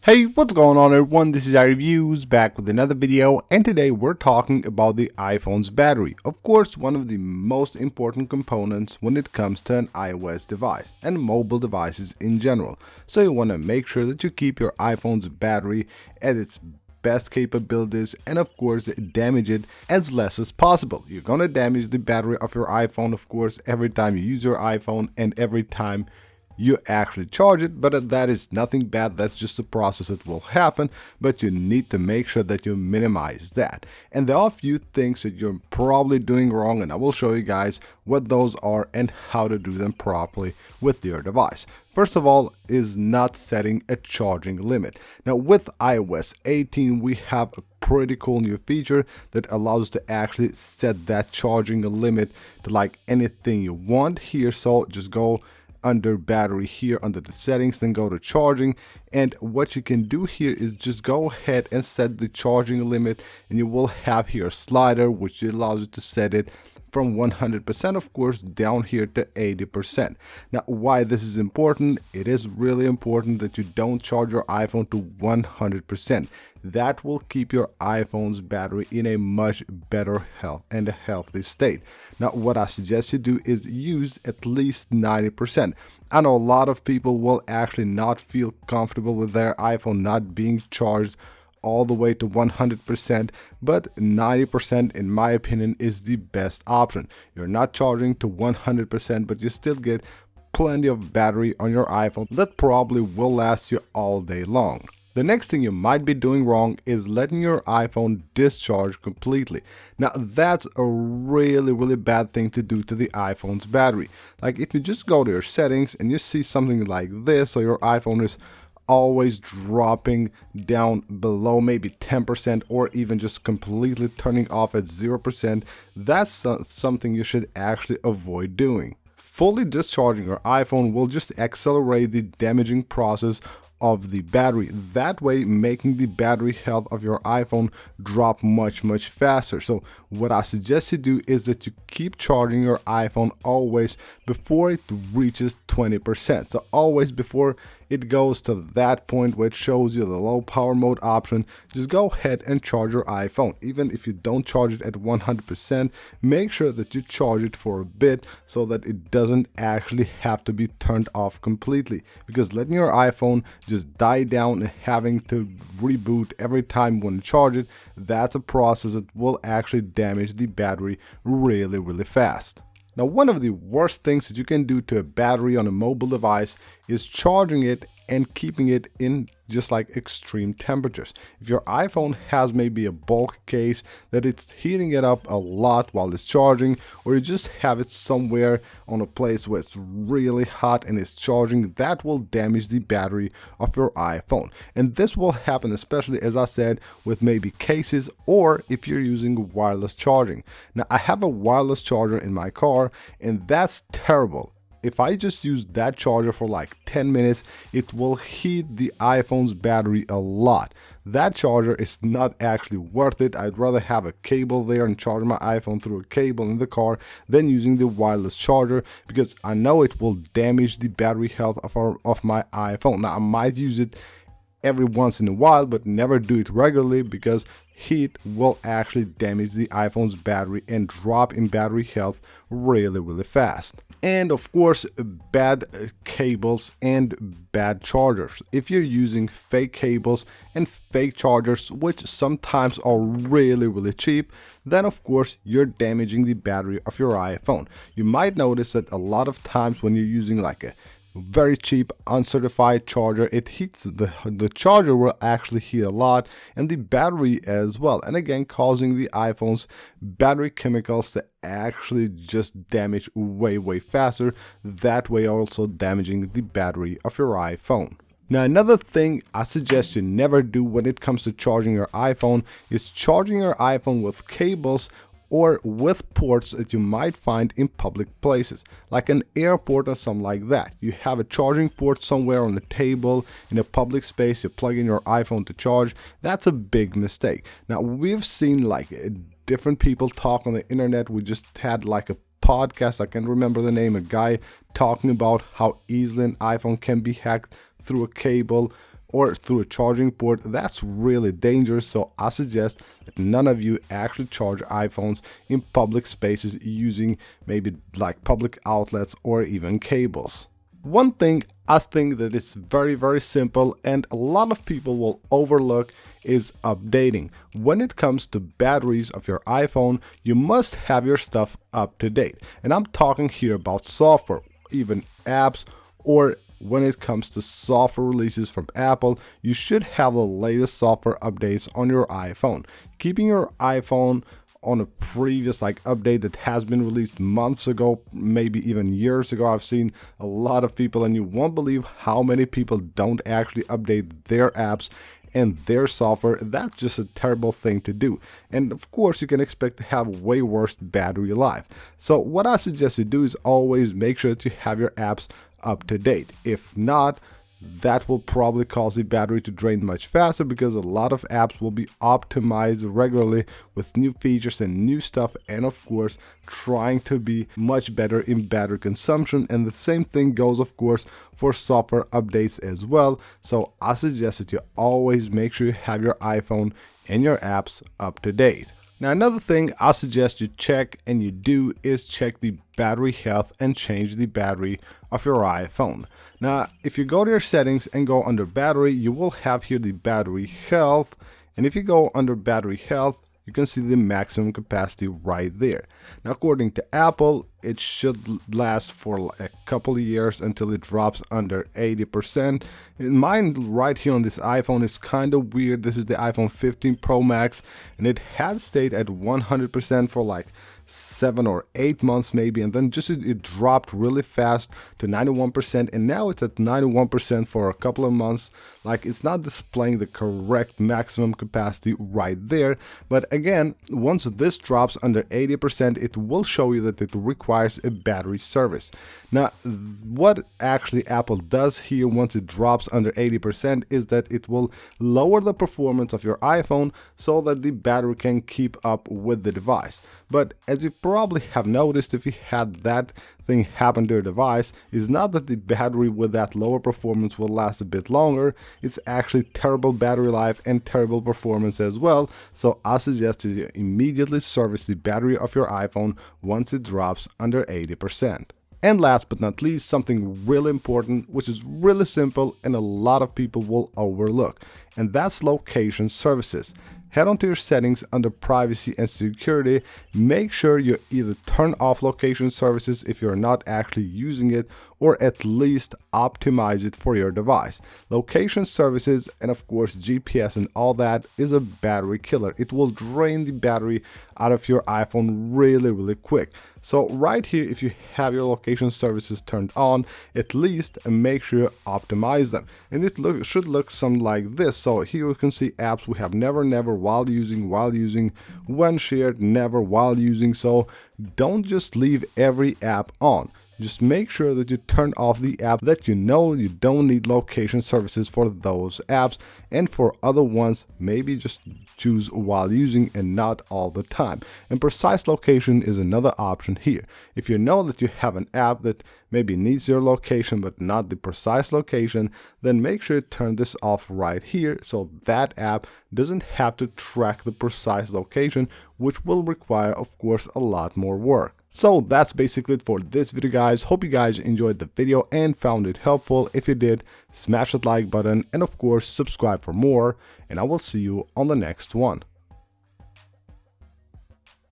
Hey, what's going on everyone? This is iReviews back with another video, and today we're talking about the iPhone's battery. Of course, one of the most important components when it comes to an iOS device and mobile devices in general. So you want to make sure that you keep your iPhone's battery at its best capabilities and of course damage it as less as possible. You're gonna damage the battery of your iPhone, of course, every time you use your iPhone and every time you actually charge it, but that is nothing bad. That's just a process that will happen, but you need to make sure that you minimize that. And there are a few things that you're probably doing wrong, and I will show you guys what those are and how to do them properly with your device. First of all is not setting a charging limit. Now with iOS 18 we have a pretty cool new feature that allows to actually set that charging limit to like anything you want here. So just go under battery here under the settings, then go to charging, and what you can do here is just go ahead and set the charging limit, and you will have here a slider which allows you to set it from 100% of course down here to 80%. Now why this is important? It is really important that you don't charge your iPhone to 100%. That will keep your iPhone's battery in a much better health and a healthy state. Now what I suggest you do is use at least 90%. I know a lot of people will actually not feel comfortable with their iPhone not being charged all the way to 100%, but 90% in my opinion is the best option. You're not charging to 100%, but you still get plenty of battery on your iPhone that probably will last you all day long. The next thing you might be doing wrong is letting your iPhone discharge completely. Now that's a really bad thing to do to the iPhone's battery. Like if you just go to your settings and you see something like this, so your iPhone is always dropping down below maybe 10% or even just completely turning off at 0%, that's something you should actually avoid doing. Fully discharging your iPhone will just accelerate the damaging process of the battery, that way making the battery health of your iPhone drop much faster. So what I suggest you do is that you keep charging your iPhone always before it reaches 20%. So always before it goes to that point where it shows you the low power mode option, just go ahead and charge your iPhone. Even if you don't charge it at 100%, make sure that you charge it for a bit so that it doesn't actually have to be turned off completely, because letting your iPhone just die down and having to reboot every time you want to charge it, that's a process that will actually damage the battery really fast. Now, one of the worst things that you can do to a battery on a mobile device is charging it and keeping it in just like extreme temperatures. If your iPhone has maybe a bulk case that it's heating it up a lot while it's charging, or you just have it somewhere on a place where it's really hot and it's charging, that will damage the battery of your iPhone. And this will happen especially, as I said, with maybe cases or if you're using wireless charging. Now I have a wireless charger in my car and that's terrible. If I just use that charger for like 10 minutes, it will heat the iPhone's battery a lot. That charger is not actually worth it. I'd rather have a cable there and charge my iPhone through a cable in the car than using the wireless charger, because I know it will damage the battery health of my iPhone. Now I might use it every once in a while, but never do it regularly, because heat will actually damage the iPhone's battery and drop in battery health really fast. And of course, bad cables and bad chargers. If you're using fake cables and fake chargers, which sometimes are really cheap, then of course you're damaging the battery of your iPhone. You might notice that a lot of times when you're using like a very cheap uncertified charger, it heats the charger will actually heat a lot, and the battery as well, and again causing the iPhone's battery chemicals to actually just damage way faster, that way also damaging the battery of your iPhone. Now another thing I suggest you never do when it comes to charging your iPhone is charging your iPhone with cables or with ports that you might find in public places, like an airport or something like that. You have a charging port somewhere on the table in a public space, you plug in your iPhone to charge. That's a big mistake. Now we've seen like different people talk on the internet. We just had like a podcast, I can't remember the name, a guy talking about how easily an iPhone can be hacked through a cable or through a charging port, that's really dangerous. So I suggest that none of you actually charge iPhones in public spaces using maybe like public outlets or even cables. One thing I think that is very simple and a lot of people will overlook is updating. When it comes to batteries of your iPhone, you must have your stuff up to date. And I'm talking here about software, even apps, or when it comes to software releases from Apple, you should have the latest software updates on your iPhone. Keeping your iPhone on a previous update that has been released months ago, maybe even years ago. I've seen a lot of people, and you won't believe how many people don't actually update their apps and their software. That's just a terrible thing to do. And of course, you can expect to have way worse battery life. So what I suggest you do is always make sure that you have your apps up to date. If not, that will probably cause the battery to drain much faster, because a lot of apps will be optimized regularly with new features and new stuff, and of course trying to be much better in battery consumption. And the same thing goes of course for software updates as well. So I suggest that you always make sure you have your iPhone and your apps up to date. Now, another thing I suggest you check, and you do, is check the battery health and change the battery of your iPhone. Now, if you go to your settings and go under battery, you will have here the battery health. And if you go under battery health, you can see the maximum capacity right there. Now, according to Apple, it should last for a couple of years until it drops under 80%. And mine right here on this iPhone is kind of weird. This is the iPhone 15 Pro Max, and it had stayed at 100% for 7 or 8 months maybe, and then just it dropped really fast to 91%, and now it's at 91% for a couple of months. It's not displaying the correct maximum capacity right there, but again, once this drops under 80%, it will show you that it requires a battery service. Now, what actually Apple does here once it drops under 80% is that it will lower the performance of your iPhone so that the battery can keep up with the device. But as you probably have noticed, if you had that thing happen to your device, is not that the battery with that lower performance will last a bit longer. It's actually terrible battery life and terrible performance as well. So I suggest that you immediately service the battery of your iPhone once it drops under 80%. And last but not least, something really important, which is really simple and a lot of people will overlook, and that's location services. Head on to your settings under privacy and security. Make sure you either turn off location services if you're not actually using it, or at least optimize it for your device. Location services and of course GPS and all that is a battery killer. It will drain the battery out of your iPhone really quick. So right here, if you have your location services turned on, at least make sure you optimize them. And it should look something like this. So here you can see apps we have never, while using, when shared, never, while using. So don't just leave every app on. Just make sure that you turn off the app that you know you don't need location services for those apps, and for other ones, maybe just choose while using and not all the time. And precise location is another option here. If you know that you have an app that maybe needs your location but not the precise location, then make sure you turn this off right here so that app doesn't have to track the precise location, which will require, of course, a lot more work. So that's basically it for this video, guys. Hope you guys enjoyed the video and found it helpful. If you did, smash that like button and of course subscribe for more, and I will see you on the next one.